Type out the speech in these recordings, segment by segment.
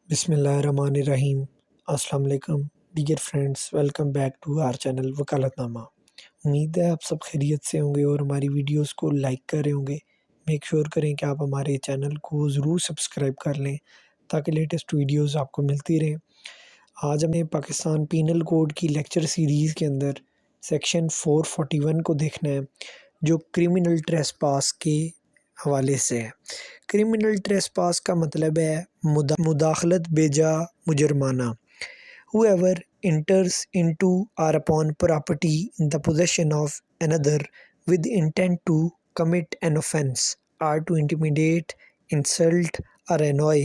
بسم اللہ الرحمن الرحیم۔ السلام علیکم dear friends, welcome back to our channel Wakalat Nama. امید ہے آپ سب خیریت سے ہوں گے اور ہماری ویڈیوز کو لائک کر رہے ہوں گے۔ میک شور کریں کہ آپ ہمارے چینل کو ضرور سبسکرائب کر لیں تاکہ لیٹسٹ ویڈیوز آپ کو ملتی رہیں۔ آج ہمیں پاکستان پینل کوڈ کی لیکچر سیریز کے اندر سیکشن 441 کو دیکھنا ہے، جو کرمنل ٹریسپاس کے حوالے سے ہے۔ کرمنل ٹریسپاس کا مطلب ہے مداخلت بیجا مجرمانہ۔ Whoever enters into or upon property in the possession of another with intent to commit an offence or to intimidate, insult or annoy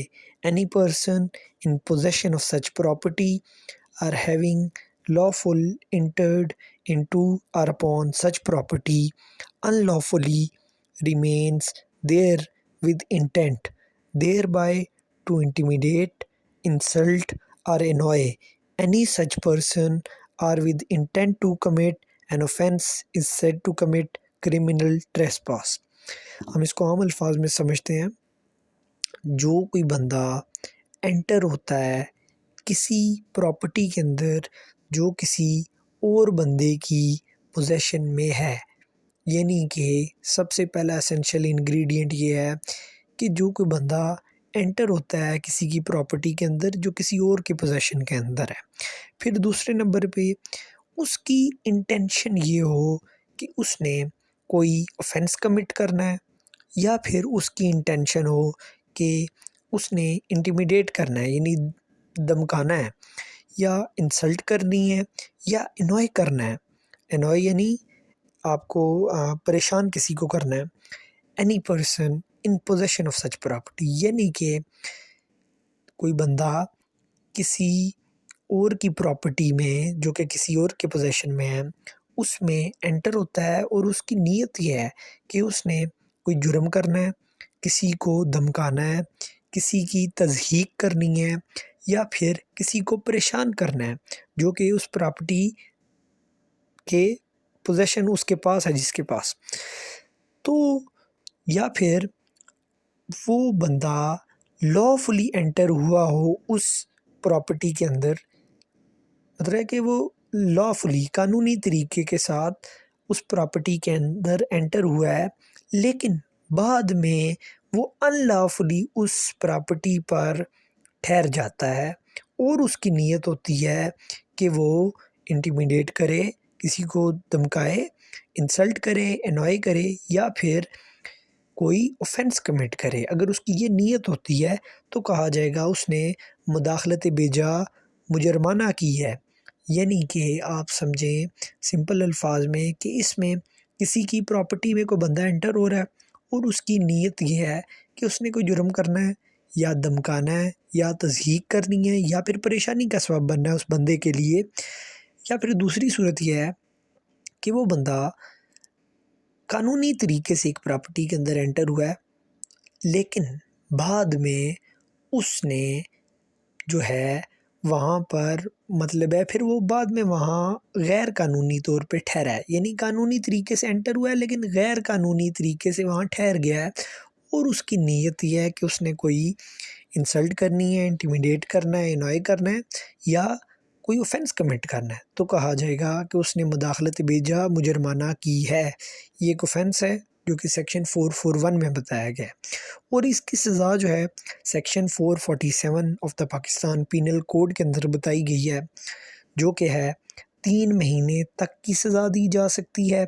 any person in possession of such property or having lawful entered into or upon such property unlawfully remains there with intent thereby to intimidate, insult or annoy any such person or with intent to commit an offence is said to commit criminal trespass۔ ہم اس کو عام الفاظ میں سمجھتے ہیں، جو کوئی بندہ انٹر ہوتا ہے کسی پراپرٹی کے اندر جو کسی اور بندے کی پوزیشن میں ہے، یعنی کہ سب سے پہلا اسینشیل انگریڈینٹ یہ ہے کہ جو کوئی بندہ انٹر ہوتا ہے کسی کی پراپرٹی کے اندر جو کسی اور کے پوزیشن کے اندر ہے۔ پھر دوسرے نمبر پہ اس کی انٹینشن یہ ہو کہ اس نے کوئی offense کمٹ کرنا ہے، یا پھر اس کی انٹینشن ہو کہ اس نے انٹیمیڈیٹ کرنا ہے، یعنی دمکانا ہے، یا انسلٹ کرنی ہے، یا انوائے کرنا ہے۔ انوائے یعنی آپ کو پریشان کسی کو کرنا ہے۔ Any person in position of such property, یعنی کہ کوئی بندہ کسی اور کی پراپرٹی میں جو کہ کسی اور کے پوزیشن میں ہے، اس میں انٹر ہوتا ہے اور اس کی نیت یہ ہے کہ اس نے کوئی جرم کرنا ہے، کسی کو دھمکانا ہے، کسی کی تضحیک کرنی ہے، یا پھر کسی کو پریشان کرنا ہے جو کہ اس پراپرٹی کے پوزیشن اس کے پاس ہے، جس کے پاس تو، یا پھر وہ بندہ لافلی انٹر ہوا ہو اس پراپرٹی کے اندر، مطلب ہے کہ وہ لافلی قانونی طریقے کے ساتھ اس پراپرٹی کے اندر انٹر ہوا ہے، لیکن بعد میں وہ ان لافلی اس پراپرٹی پر ٹھہر جاتا ہے اور اس کی نیت ہوتی ہے کہ وہ انٹیمیڈیٹ کرے، کسی کو دھمکائے، انسلٹ کرے، انوائے کرے، یا پھر کوئی offense کمٹ کرے۔ اگر اس کی یہ نیت ہوتی ہے تو کہا جائے گا اس نے مداخلت بیجا مجرمانہ کی ہے، یعنی کہ آپ سمجھیں سمپل الفاظ میں کہ اس میں کسی کی پراپرٹی میں کوئی بندہ انٹر ہو رہا ہے اور اس کی نیت یہ ہے کہ اس نے کوئی جرم کرنا ہے، یا دھمکانا ہے، یا تضحیک کرنی ہے، یا پھر پریشانی کا سبب بننا ہے اس بندے کے لیے، یا پھر دوسری صورت یہ ہے کہ وہ بندہ قانونی طریقے سے ایک پراپرٹی کے اندر انٹر ہوا ہے، لیکن بعد میں اس نے جو ہے وہاں پر مطلب ہے پھر وہ بعد میں وہاں غیر قانونی طور پہ ٹھہرا ہے، یعنی قانونی طریقے سے انٹر ہوا ہے لیکن غیر قانونی طریقے سے وہاں ٹھہر گیا ہے، اور اس کی نیت یہ ہے کہ اس نے کوئی انسلٹ کرنی ہے، انٹیمیڈیٹ کرنا ہے، انوائے کرنا ہے، یا کوئی offense کمٹ کرنا ہے، تو کہا جائے گا کہ اس نے مداخلت بیجا مجرمانہ کی ہے۔ یہ ایک offense ہے جو کہ سیکشن 441 میں بتایا گیا ہے، اور اس کی سزا جو ہے section 447 of the Pakistan penal code کے اندر بتائی گئی ہے، جو کہ ہے 3 مہینے تک کی سزا دی جا سکتی ہے،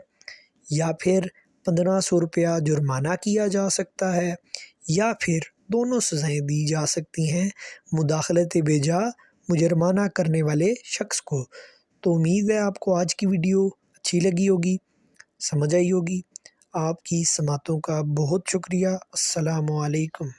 یا پھر 1500 روپیہ جرمانہ کیا جا سکتا ہے، یا پھر دونوں سزائیں دی جا سکتی ہیں مداخلت بیجا مجرمانہ کرنے والے شخص کو۔ تو امید ہے آپ کو آج کی ویڈیو اچھی لگی ہوگی، سمجھ آئی ہوگی۔ آپ کی سماعتوں کا بہت شکریہ۔ السلام علیکم۔